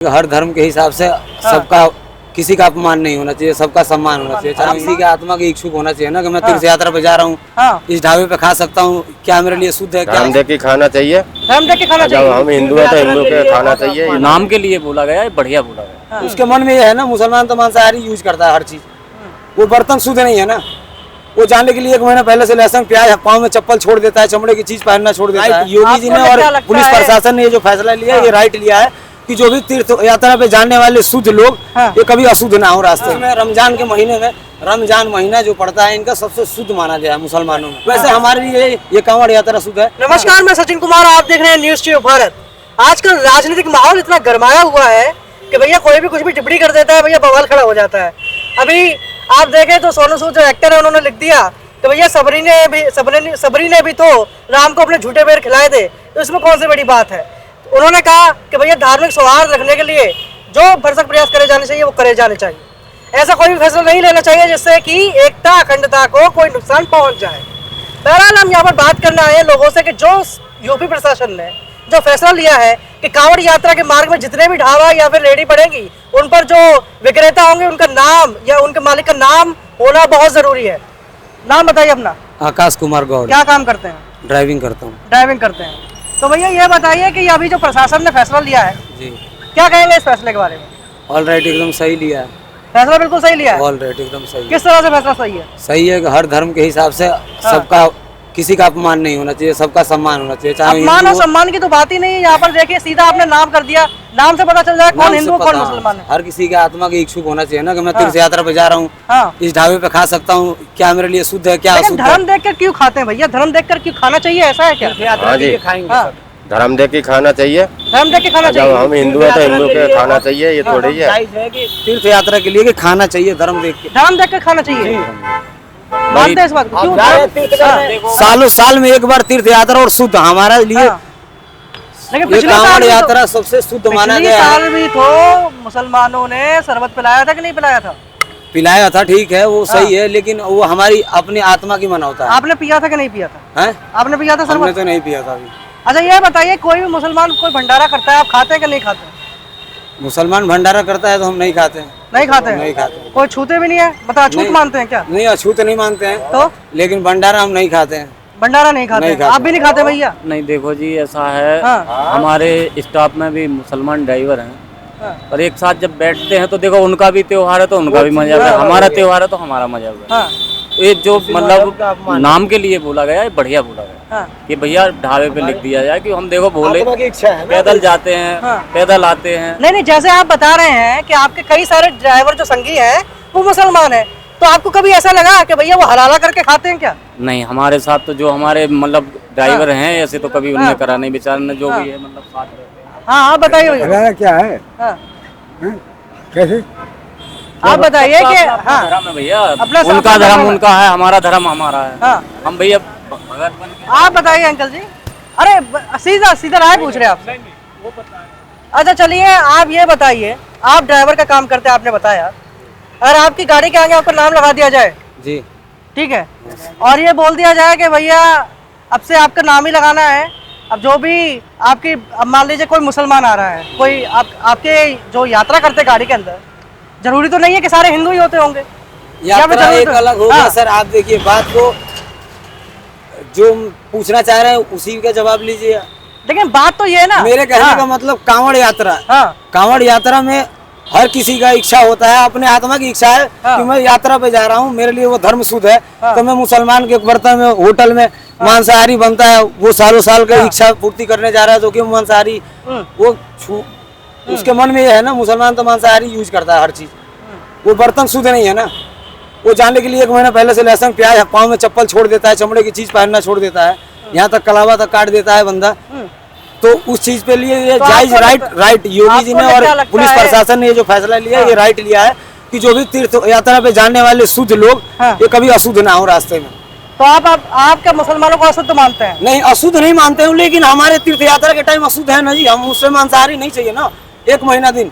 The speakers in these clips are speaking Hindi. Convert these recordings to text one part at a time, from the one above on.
हर धर्म के हिसाब से सबका किसी का अपमान नहीं होना चाहिए, सबका सम्मान होना चाहिए। चाहे किसी के आत्मा के इच्छुक होना चाहिए ना कि मैं तीर्थ यात्रा पे जा रहा हूँ, इस ढाबे पे खा सकता हूँ, क्या मेरे लिए शुद्ध है? क्या धर्म देख के खाना चाहिए, धर्म देख के खाना चाहिए। हम हिंदू है तो हिंदू के खाना चाहिए। नाम के लिए बोला गया है, बढ़िया बोला गया। उसके मन में ये है ना, मुसलमान तो मांसाहारी यूज करता है हर चीज, वो बर्तन शुद्ध नहीं है ना। वो जानने के लिए 1 महीना पहले से लहसुन प्याज, पाँव में चप्पल छोड़ देता है, चमड़े की चीज पहनना छोड़ देता है। योगी जी ने और पुलिस प्रशासन ने ये जो फैसला लिया, ये राइट लिया है कि जो भी तीर्थ यात्रा पे जाने वाले शुद्ध लोग ये कभी अशुद्ध ना हो रास्ते में। रमजान के महीने में, रमजान महीना जो पड़ता है इनका सबसे शुद्ध माना गया है मुसलमानों में। वैसे हमारे लिए ये कांवड़ यात्रा शुद्ध है। नमस्कार, मैं सचिन कुमार, आप देख रहे हैं न्यूज़ ट्यूब भारत। आजकल राजनीतिक माहौल इतना गरमाया हुआ है कि भैया कोई भी कुछ भी टिप्पणी कर देता है, भैया बवाल खड़ा हो जाता है। अभी आप देखें तो सोनू सूद जो एक्टर है उन्होंने लिख दिया कि भैया सबरी ने भी तो राम को अपने झूठे पैर खिलाए थे, तो इसमें कौन सी बड़ी बात है। उन्होंने कहा कि भैया धार्मिक सौहार्द रखने के लिए जो भरसक प्रयास करे जाने चाहिए वो करे जाने चाहिए। ऐसा कोई भी फैसला नहीं लेना चाहिए जिससे कि एकता अखंडता को कोई नुकसान पहुंच जाए। बहरहाल हम यहाँ पर बात करना है लोगों से कि जो यूपी प्रशासन ने जो फैसला लिया है कि कांवड़ यात्रा के मार्ग में जितने भी ढाबा या फिर रेहड़ी पड़ेंगी उन पर जो विक्रेता होंगे उनका नाम या उनके मालिक का नाम होना बहुत जरूरी है। नाम बताइए अपना। आकाश कुमार गौड़। क्या काम करते हैं? ड्राइविंग करता हूँ। ड्राइविंग करते हैं। तो भैया ये बताइए कि अभी जो प्रशासन ने फैसला लिया है जी, क्या कहेंगे इस फैसले के बारे में? ऑल राइट, एकदम सही लिया है। फैसला बिल्कुल सही लिया है। ऑल राइट, एकदम सही। किस तरह से फैसला सही है? सही है कि हर धर्म के हिसाब से सबका किसी का अपमान नहीं होना चाहिए, सबका सम्मान होना चाहिए। चाहे अपमान और सम्मान की तो बात ही नहीं है। यहाँ पर देखिए सीधा आपने नाम कर दिया, नाम से पता चल जाए कौन हिंदू कौन मुसलमान है। हर किसी के आत्मा के इच्छुक होना चाहिए ना कि मैं तीर्थ यात्रा पे जा रहा हूँ, इस ढाबे पे खा सकता हूँ, क्या मेरे लिए शुद्ध है? क्या अशुद्ध है? धर्म देखकर क्यों खाते हैं भैया? धर्म देखकर क्यों खाना चाहिए, ऐसा है क्या? धर्म देख के खाना चाहिए, धर्म देख के खाना चाहिए। हम हिंदू है तो हिंदू के खाना चाहिए, ये थोड़ी है। तीर्थ यात्रा के लिए खाना चाहिए धर्म देख के। धर्म देख कर खाना चाहिए, मानते हैं इस बात को? क्यों? सालों साल में एक बार तीर्थ यात्रा और शुद्ध हमारा लिए लेकिन ये पिछले कांवड़ साल यात्रा सबसे शुद्ध माना पिछले गया साल है। भी तो मुसलमानों ने शरबत पिलाया था कि नहीं पिलाया था? पिलाया था, ठीक है, वो सही है, लेकिन वो हमारी अपनी आत्मा की मना होता है। आपने पिया था कि नहीं पिया था? हैं? आपने पिया था हमने शरबत? तो नहीं पिया था अभी। अच्छा ये बताइए, कोई भी मुसलमान कोई भंडारा करता है, आप खाते हैं कि नहीं खाते? मुसलमान भंडारा करता है तो हम नहीं खाते हैं। नहीं खाते हैं? नहीं खाते। कोई छूते भी नहीं है? बता, अछूत नहीं। मानते हैं क्या? नहीं, अछूत नहीं मानते हैं तो लेकिन भंडारा हम नहीं खाते हैं। भंडारा नहीं खाते? नहीं खाते। आप भी नहीं खाते भैया? नहीं, देखो जी, ऐसा है, हाँ। हमारे स्टाफ में भी मुसलमान ड्राइवर हैं, हाँ। और एक साथ जब बैठते हैं तो देखो उनका भी त्योहार है तो उनका भी मजा है, हमारा त्योहार है तो हमारा मजा है। हाँ। ये जो मतलब नाम के लिए बोला गया है, बढ़िया बोला गया हाँ। कि भैया ढाबे पे लिख दिया जाए कि हम देखो भोले पैदल जाते हैं, हाँ। पैदल आते हैं। नहीं, जैसे आप बता रहे हैं कि आपके कई सारे ड्राइवर जो संगी हैं वो मुसलमान है, तो आपको कभी ऐसा लगा कि भैया वो हलाला करके खाते हैं क्या? नहीं, हमारे साथ तो जो हमारे मतलब ड्राइवर हैं ऐसे तो कभी उनने करा नहीं, बेचारे ने जो भी है मतलब साथ रहते हैं। हाँ, आप बताइए भैया। हलाला क्या है? हाँ। कैसे? आप बताइए कि अपना हाँ, धर्म है भैया, अपना उनका धर्म उनका है, हमारा धर्म हमारा है। हाँ। हम भैया भगत बन के आप बताइए अंकल जी। अरे सीधा सीधा राय पूछ रहे हैं आपसे। अच्छा चलिए, आप ये बताइए, आप ड्राइवर का काम करते हैं, आपने बताया, अगर आपकी गाड़ी के आगे आपका नाम लगा दिया जाए, जी, ठीक है, और ये बोल दिया जाए कि भैया अब से आपका नाम ही लगाना है, अब जो भी आपकी, अब मान लीजिए कोई मुसलमान आ रहा है, कोई आपके जो यात्रा करते गाड़ी के अंदर, जरूरी तो नहीं है कि सारे हिंदू ही होते होंगे। यात्रा एक अलग होगा। हाँ। सर आप देखिए बात को, जो पूछना चाह रहे हैं उसी का जवाब लीजिए। लेकिन बात तो ये है ना, मेरे कहने हाँ। का मतलब कांवड़ यात्रा, हाँ। कांवड़ यात्रा में हर किसी का इच्छा होता है, अपने आत्मा की इच्छा है कि मैं यात्रा पे जा रहा हूँ, मेरे लिए वो धर्म शुद्ध है, तो मैं मुसलमान के बर्तन में होटल में मांसाहारी बनता है, वो सालों साल का इच्छा पूर्ति करने जा रहा है, तो कि मांसाहारी वो उसके मन में ये है ना, मुसलमान तो मांसाहारी यूज करता है हर चीज, वो बर्तन शुद्ध नहीं है ना। वो जानने के लिए 1 महीना पहले से लहसुन प्याज, पाँव में चप्पल छोड़ देता है, चमड़े की चीज पहनना छोड़ देता है, यहाँ तक कलावा तक काट देता है बंदा। तो उस चीज पे लिए ये जायज राइट योगी जी ने और पुलिस प्रशासन ने ये जो फैसला लिया, ये राइट लिया है कि जो भी तीर्थ यात्रा पे जाने वाले शुद्ध लोग ये कभी अशुद्ध ना हो रास्ते में। तो आप क्या मुसलमानों को अशुद्ध मानते हैं? नहीं, अशुद्ध नहीं मानते हूँ, लेकिन हमारे तीर्थ यात्रा के टाइम अशुद्ध है ना जी, हम उससे मांसाहारी नहीं चाहिए ना 1 महीना दिन।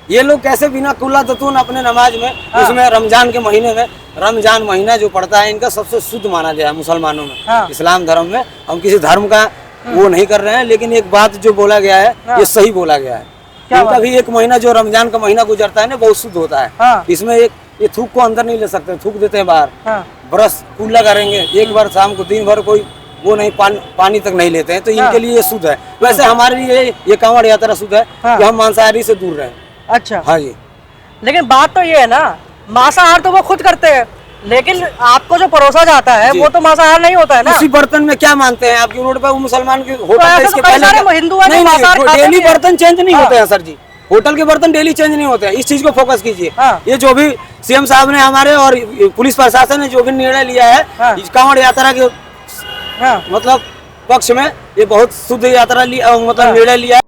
ये लोग कैसे बिना कुल्ला दतून अपने नमाज में, उसमें रमजान के महीने में, रमजान महीना जो पड़ता है इनका सबसे शुद्ध माना गया है मुसलमानों में, इस्लाम धर्म में। हम किसी धर्म का वो नहीं कर रहे हैं, लेकिन एक बात जो बोला गया है ये सही बोला गया है। क्या इनका बात? भी एक महीना जो रमजान का महीना गुजरता है ना बहुत शुद्ध होता है। हाँ। इसमें एक ये थूक को अंदर नहीं ले सकते, थूक देते हैं बाहर। हाँ। ब्रश कुल्ला करेंगे एक बार शाम को, दिन भर कोई वो नहीं पानी तक नहीं लेते हैं, तो इनके लिए ये शुद्ध है। वैसे हमारे लिए ये कांवड़ यात्रा शुद्ध है हाँ। कि हम मांसाहारी से दूर रहें। अच्छा, हाँ जी। लेकिन बात तो ये है ना, मांसाहार तो वो खुद करते हैं, लेकिन आपको जो परोसा जाता है जी। वो तो मांसाहार नहीं होता है ना। उसी बर्तन में क्या मानते हैं आपकी रोड पे वो मुसलमान के होटल ऐसे पे तो इसके कई पहले सारे क्या- हिंदू हैं जो नहीं मांसाहार खाते डेली भी हैं। बर्तन चेंज नहीं हाँ। होते हैं सर जी, होटल के बर्तन डेली चेंज नहीं होते हैं, इस चीज को फोकस कीजिए। हाँ। ये जो भी सीएम साहब ने हमारे और पुलिस प्रशासन ने जो भी निर्णय लिया है हाँ। इस कांवड़ यात्रा के हाँ। मतलब पक्ष में, ये बहुत शुद्ध यात्रा लिया मतलब निर्णय लिया है।